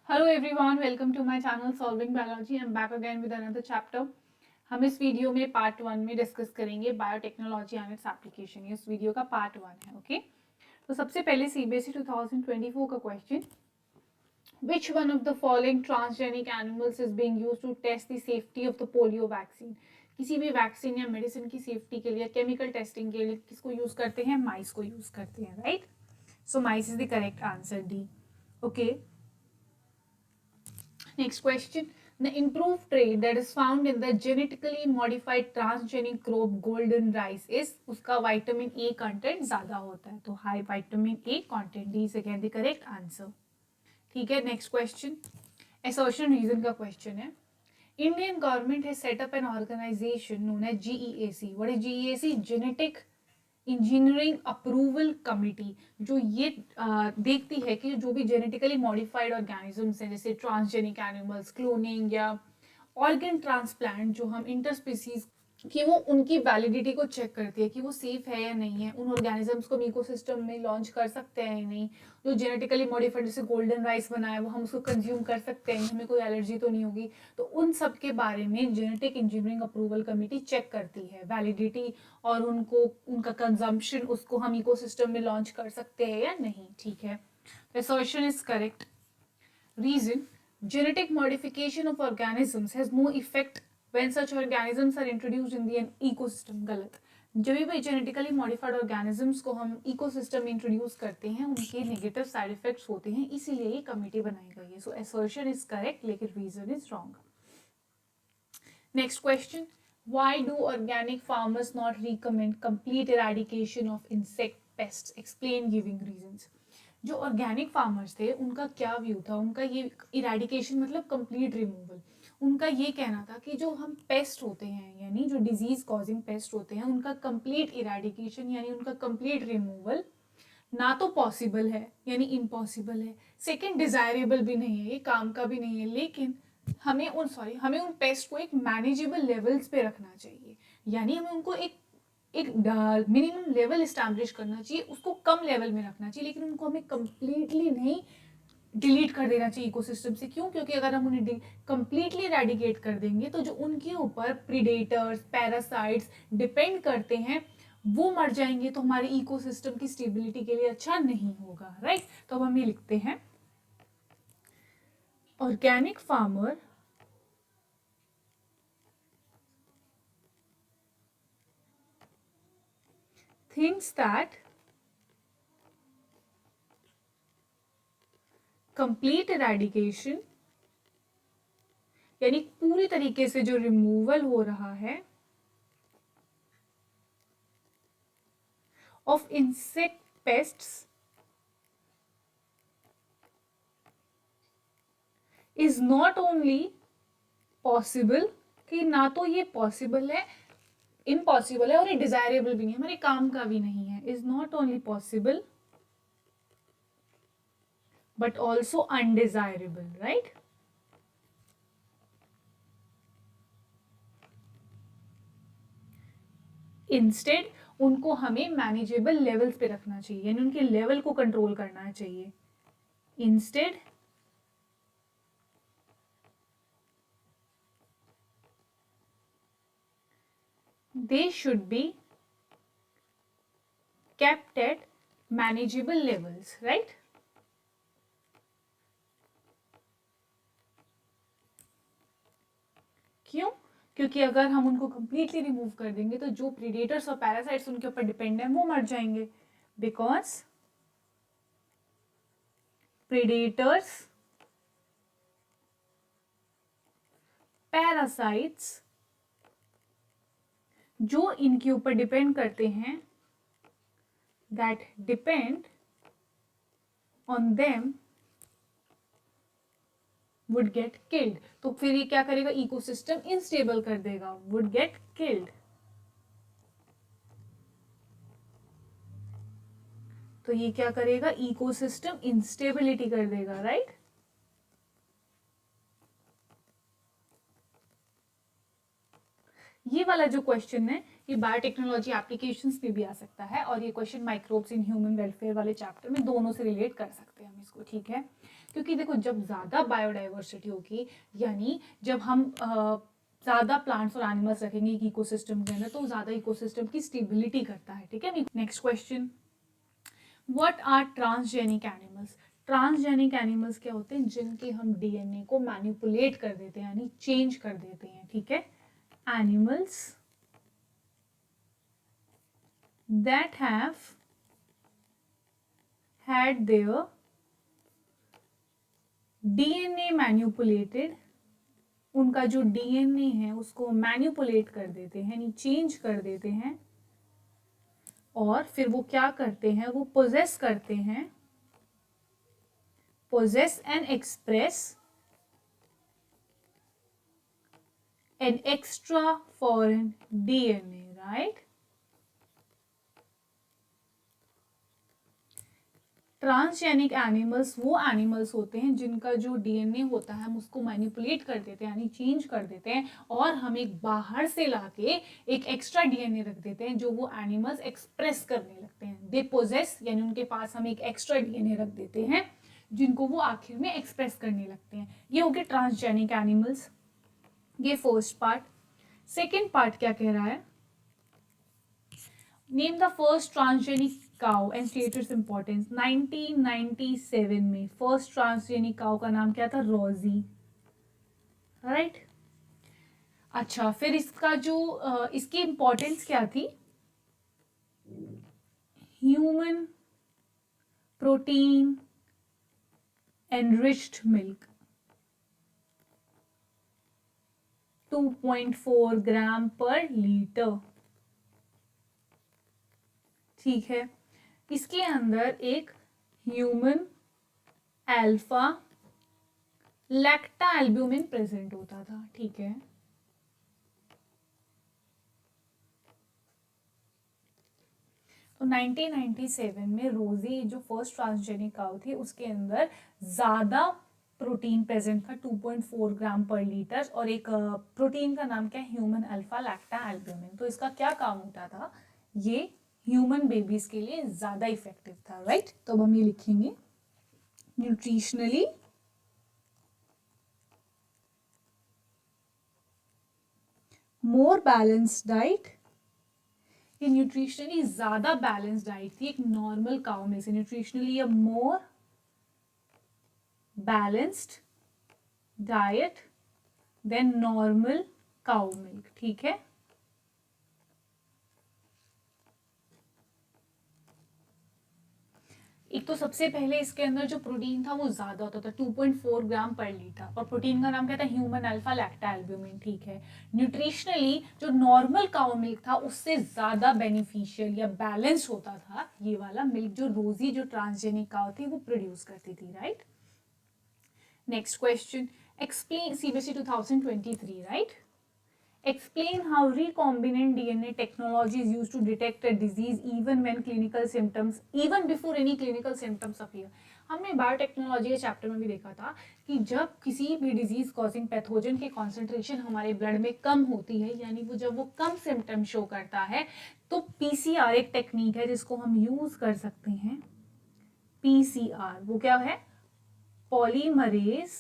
Hello everyone, welcome to my channel Solving Biology. I'm back again with another chapter. हम इस video में part 1 में discuss करेंगे biotechnology and its application. इस video का part 1 है. ओके, तो सबसे पहले सीबीएसई 2024 का question, Which one of the following transgenic animals is being used to test the safety of the polio vaccine? किसी भी वैक्सीन या मेडिसिन की सेफ्टी के लिए केमिकल टेस्टिंग के लिए किसको यूज करते हैं? माइस को यूज करते हैं, right? So mice is the correct answer, D. Okay, next question. The improved trait that is found in the genetically modified transgenic crop golden rice is उसका vitamin A content ज़्यादा होता है, तो high vitamin A content. D is again the correct answer. ठीक है, next question. Assertion reason का question है. Indian government has set up an organization known as GEAC. What is GEAC? Genetic engineering approval committee, जो ये देखती है कि जो भी जेनेटिकली मॉडिफाइड ऑर्गेनिजम्स हैं, जैसे ट्रांसजेनिक एनिमल्स, क्लोनिंग या ऑर्गन ट्रांसप्लांट जो हम इंटरस्पीसीज, कि वो उनकी वैलिडिटी को चेक करती है कि वो सेफ है या नहीं है, उन ऑर्गेनिजम्स को हम इकोसिस्टम में लॉन्च कर सकते हैं या नहीं, जो जेनेटिकली मॉडिफाइड जैसे गोल्डन राइस बना है वो हम उसको कंज्यूम कर सकते हैं, हमें कोई एलर्जी तो नहीं होगी. तो उन सब के बारे में genetic engineering approval committee check करती है वैलिडिटी और उनको उनका कंजम्पशन, उसको हम इकोसिस्टम में लॉन्च कर सकते हैं या नहीं. ठीक है, assertion is correct. Reason, genetic modification of organisms has no effect when such organisms are introduced in the ecosystem. गलत. जब भी जेनेटिकली मॉडिफाइड ऑर्गेनिजम्स को हम इकोसिस्टम में इंट्रोड्यूस करते हैं उनके नेगेटिव साइड इफेक्ट्स होते हैं, इसीलिए ये कमेटी बनाई गई है. सो असर्शन इज करेक्ट लेकिन reason is wrong. Next question, why do organic farmers not recommend complete eradication of insect pests? Explain giving reasons. जो ऑर्गेनिक फार्मर्स थे उनका क्या व्यू था, उनका ये इरेडिकेशन मतलब कंप्लीट रिमूवल, उनका ये कहना था कि जो हम पेस्ट होते हैं यानी जो डिजीज कॉजिंग पेस्ट होते हैं उनका कंप्लीट इरेडिकेशन यानी उनका कंप्लीट रिमूवल ना तो पॉसिबल है यानी इम्पॉसिबल है, सेकेंड डिजायरेबल भी नहीं है, ये काम का भी नहीं है, लेकिन हमें उन पेस्ट को एक मैनेजेबल लेवल्स पे रखना चाहिए, यानी हमें उनको एक मिनिमम लेवल इस्टेब्लिश करना चाहिए, उसको कम लेवल में रखना चाहिए, लेकिन उनको हमें कंप्लीटली नहीं डिलीट कर देना चाहिए इकोसिस्टम से. क्यों? क्योंकि अगर हम उन्हें कंप्लीटली रेडिकेट कर देंगे तो जो उनके ऊपर प्रीडेटर्स, पैरासाइट्स डिपेंड करते हैं वो मर जाएंगे, तो हमारे इकोसिस्टम की स्टेबिलिटी के लिए अच्छा नहीं होगा, राइट? तो अब हम ये लिखते हैं, organic farmer thinks that complete eradication यानी पूरी तरीके से जो रिमूवल हो रहा है of insect pests is not only possible, कि ना तो ये पॉसिबल है, इम्पॉसिबल है, और ये डिजायरेबल भी नहीं है, हमारे काम का भी नहीं है. Is not only possible but also undesirable, right? Instead उनको हमें मैनेजेबल लेवल्स पे रखना चाहिए, यानी उनके लेवल को कंट्रोल करना चाहिए. Instead they should be kept at manageable levels, right? क्यों? क्योंकि अगर हम उनको कंप्लीटली रिमूव कर देंगे तो जो प्रीडेटर्स और पैरासाइट्स उनके ऊपर डिपेंड है वो मर जाएंगे, बिकॉज प्रीडेटर्स, पैरासाइट्स जो इनके ऊपर डिपेंड करते हैं, that depend on them would get killed. तो फिर ये क्या करेगा? इकोसिस्टम इनस्टेबल कर देगा, वुड गेट किल्ड. तो ये क्या करेगा? इकोसिस्टम इंस्टेबिलिटी कर देगा, राइट? ये वाला जो क्वेश्चन है ये बायोटेक्नोलॉजी एप्लीकेशंस में भी आ सकता है, और ये question microbes in human welfare वाले चैप्टर में दोनों से रिलेट कर सकते हैं हम इसको. ठीक है, क्योंकि देखो जब ज़्यादा बायोडाइवर्सिटी होगी, यानी जब हम ज़्यादा प्लांट्स और एनिमल्स रखेंगे एक इकोसिस्टम के अंदर, तो ज़्यादा इकोसिस्टम की स्टेबिलिटी करता है, ठीक है। Next question, what are transgenic animals? Transgenic animals क्या होते हैं? जिनके हम डीएनए को मैनिपुलेट कर देते हैं, यानी चेंज कर देते हैं, ठीक है। Animals that have had their DNA manipulated, उनका जो डीएनए है उसको मैनिपुलेट कर देते हैं, यानी चेंज कर देते हैं, और फिर वो क्या करते हैं, वो पोजेस करते हैं, possess and express an extra foreign DNA, right. Transgenic animals वो एनिमल्स होते हैं जिनका जो डीएनए होता है हम उसको मैनिपुलेट कर देते हैं, यानी चेंज कर देते हैं, और हम एक बाहर से लाके एक एक्स्ट्रा डीएनए रख देते हैं जो वो एनिमल्स एक्सप्रेस करने लगते हैं। दे पोजेस, यानी उनके पास हम एक एक्स्ट्रा डीएनए रख देते हैं जिनको वो आखिर में एक्सप्रेस करने लगते हैं। ये हो गए ट्रांसजेनिक एनिमल्स, ये फर्स्ट पार्ट। सेकेंड पार्ट क्या कह रहा है, name the first transgenic cow and state its importance. 1997 में फर्स्ट ट्रांसजेनिक काउ का नाम क्या था? रोजी, राइट। अच्छा, फिर इसका जो इसकी इंपॉर्टेंस क्या थी? ह्यूमन प्रोटीन एनरिच्ड मिल्क, 2.4 ग्राम पर लीटर, ठीक है। इसके अंदर एक ह्यूमन अल्फा लैक्टा एल्ब्यूमिन प्रेजेंट होता था, ठीक है। तो 1997 में रोजी जो फर्स्ट ट्रांसजेनिक काउ थी उसके अंदर ज़्यादा प्रोटीन प्रेजेंट था, 2.4 ग्राम पर लीटर, और एक प्रोटीन का नाम क्या है? Human alpha lactalbumin. तो इसका क्या काम होता था? ये ह्यूमन बेबीज के लिए ज़्यादा इफेक्टिव था, राइट। तो अब हम ये लिखेंगे, न्यूट्रिशनली मोर बैलेंस्ड डाइट, ये न्यूट्रिशनली ज्यादा बैलेंस डाइट थी एक नॉर्मल काउ में से, nutritionally a more balanced diet than normal cow milk, ठीक है। एक तो सबसे पहले इसके अंदर जो प्रोटीन था वो ज्यादा होता था, 2.4 ग्राम पर लीटर, और प्रोटीन का नाम क्या था? ह्यूमन अल्फा लैक्टा एल्ब्यूमिन, ठीक है। न्यूट्रिशनली जो नॉर्मल काउ मिल्क था उससे ज्यादा बेनिफिशियल या बैलेंस्ड होता था ये वाला मिल्क जो रोजी जो ट्रांसजेनिक काउ थी वो प्रोड्यूस करती थी, right. Next question, explain, CBSE 2023, right. Explain how recombinant DNA technology is used to detect a disease even when clinical symptoms, even before any clinical symptoms appear. हमने biotechnology के chapter में भी देखा था कि जब किसी भी डिजीज कॉजिंग पैथोजन के कॉन्सेंट्रेशन हमारे ब्लड में कम होती है, यानी वो जब वो कम सिम्टम शो करता है, तो पीसीआर एक टेक्निक है जिसको हम यूज कर सकते हैं। पीसीआर वो क्या है? Polymerase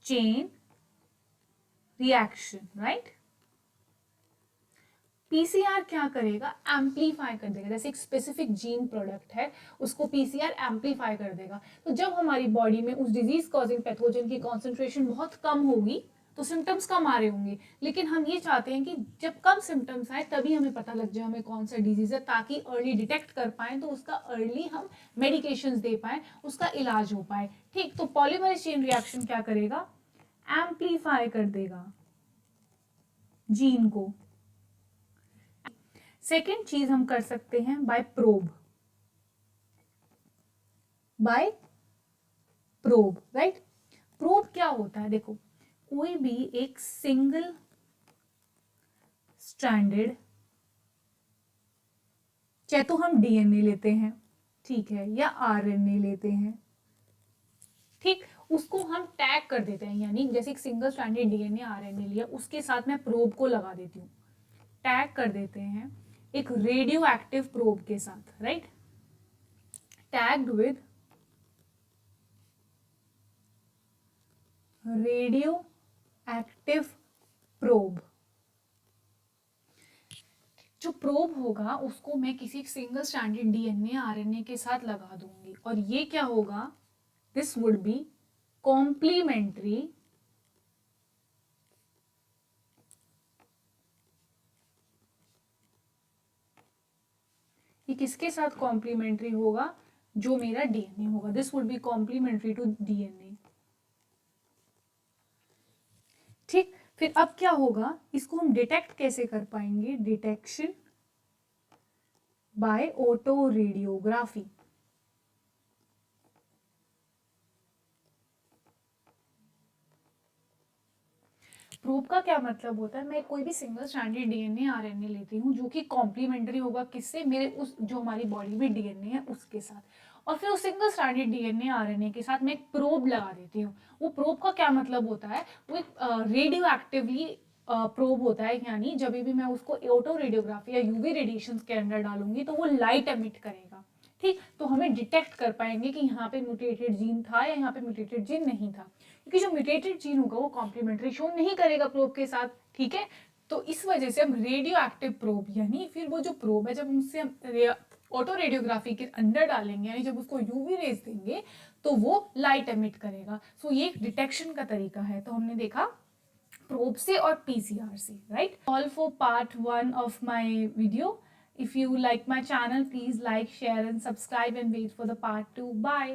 chain reaction, right. PCR क्या करेगा? एम्पलीफाई कर देगा, जैसे एक स्पेसिफिक जीन प्रोडक्ट है उसको पीसीआर एम्पलीफाई कर देगा। तो जब हमारी बॉडी में उस डिजीज कॉजिंग पैथोजन की कॉन्सेंट्रेशन बहुत कम होगी तो सिम्टम्स कम आ रहे होंगे, लेकिन हम ये चाहते हैं कि जब कम सिम्टम्स आए तभी हमें पता लग जाए हमें कौन सा डिजीज है, ताकि अर्ली डिटेक्ट कर पाए, तो उसका अर्ली हम मेडिकेशंस दे पाए, उसका इलाज हो पाए, ठीक। तो पॉलीमरेज चेन रिएक्शन क्या करेगा? एम्पलीफाई कर देगा जीन को। सेकेंड चीज हम कर सकते हैं by probe, by probe, right. Probe क्या होता है? देखो, कोई भी एक सिंगल स्ट्रैंडेड, चाहे तो हम डीएनए लेते हैं, ठीक है, या आरएनए लेते हैं, ठीक, उसको हम टैग कर देते हैं, यानी जैसे एक सिंगल स्ट्रैंडेड डीएनए आरएनए लिया, उसके साथ मैं प्रोब को लगा देती हूँ, टैग कर देते हैं एक रेडियो एक्टिव प्रोब के साथ, right, tagged with radio active probe. जो प्रोब होगा उसको मैं किसी सिंगल स्ट्रैंडेड डीएनए आरएनए के साथ लगा दूंगी और ये क्या होगा, दिस वुड बी कॉम्प्लीमेंट्री ये किसके साथ कॉम्प्लीमेंट्री होगा, जो मेरा डीएनए होगा, this would be complementary to DNA. ठीक, फिर अब क्या होगा, इसको हम डिटेक्ट कैसे कर पाएंगे, detection bye auto radiography. Probe का क्या मतलब होता है, मैं कोई भी सिंगल स्ट्रैंडेड डीएनए आरएनए लेती हूँ जो कि कॉम्प्लीमेंट्री होगा किससे, मेरे उस जो हमारी बॉडी में डीएनए है उसके साथ, और फिर उस सिंगल स्ट्रैंडेड डीएनए आरएनए के साथ मैं एक प्रोब लगा देती हूँ। वो प्रोब का क्या मतलब होता है, वो एक रेडियो एक्टिवली प्रोब होता है, यानी जब भी मैं उसको ऑटो रेडियोग्राफी या यूवी रेडिएशन के अंदर डालूंगी तो वो लाइट एमिट करेगा। ठीक, तो हमें डिटेक्ट कर पाएंगे कि यहाँ पे म्यूटेटेड जीन था या यहाँ पे म्यूटेटेड जीन नहीं था, क्योंकि जो म्यूटेटेड जीन होगा वो कॉम्प्लीमेंट्री शो नहीं करेगा प्रोब के साथ। ठीक है, तो इस वजह से हम रेडियो एक्टिव प्रोब, यानी फिर वो जो प्रोब है जब उससे हम ऑटो रेडियोग्राफी के अंदर डालेंगे, यानी जब उसको यूवी रेज देंगे तो वो लाइट एमिट करेगा। सो ये एक डिटेक्शन का तरीका है। तो हमने देखा प्रोब से और पीसीआर से, right. All for part 1 of my video. If you like my channel, please like, share and subscribe and wait for the part 2. Bye.